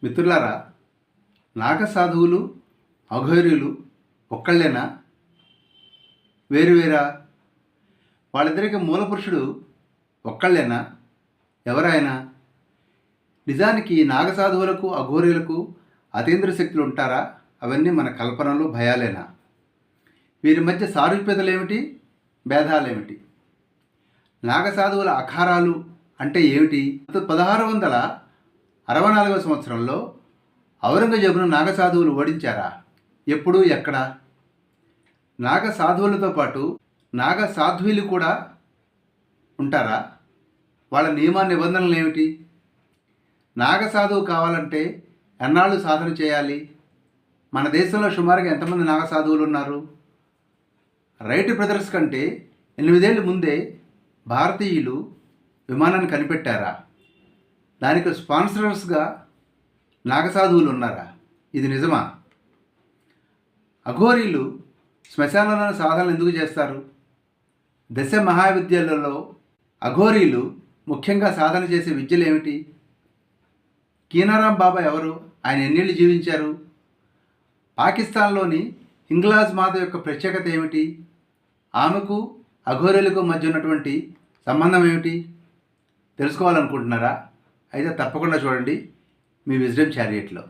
మిత్రులారా, నాగసాధువులు అఘోరీలు ఒక్కళ్ళేనా, వేరువేరా? వాళ్ళిద్దరికి మూలపురుషుడు ఒక్కళ్ళేనా? ఎవరాయన? నిజానికి నాగసాధువులకు అఘోరీలకు అతీంద్ర శక్తులు ఉంటారా? అవన్నీ మన కల్పనలు, భయాలేనా? వీరి మధ్య సారూప్యతలేమిటి, భేదాలేమిటి? నాగసాధువుల అఖారాలు అంటే ఏమిటి? 1664వ సంవత్సరంలో ఔరంగజేబును నాగసాధువులు ఓడించారా? ఎప్పుడు, ఎక్కడ? నాగసాధువులతో పాటు నాగసాధ్వీలు కూడా ఉంటారా? వాళ్ళ నియమ నిబంధనలు ఏమిటి? నాగసాధువు కావాలంటే ఎన్నాళ్ళు సాధన చేయాలి? మన దేశంలో సుమారుగా ఎంతమంది నాగసాధువులు ఉన్నారు? రైట్ బ్రదర్స్ కంటే 8 ఏళ్ళ ముందే భారతీయులు విమానాన్ని కనిపెట్టారా? దానికి స్పాన్సరర్స్గా నాగసాధువులు ఉన్నారా? ఇది నిజమా? అఘోరీలు శ్మశానంలో సాధనలు ఎందుకు చేస్తారు? దశ మహావిద్యలలో అఘోరీలు ముఖ్యంగా సాధన చేసే విద్యలు ఏమిటి? కీనారాం బాబా ఎవరు? ఆయన ఎన్నేళ్ళు జీవించారు? పాకిస్తాన్లోని హింగ్లాజ్ మాత యొక్క ప్రత్యేకత ఏమిటి? ఆమెకు అఘోరీలకు మధ్య ఉన్నటువంటి సంబంధం ఏమిటి? తెలుసుకోవాలనుకుంటున్నారా? అయితే తప్పకుండా చూడండి మీ విజ్డమ్ చారియట్లో.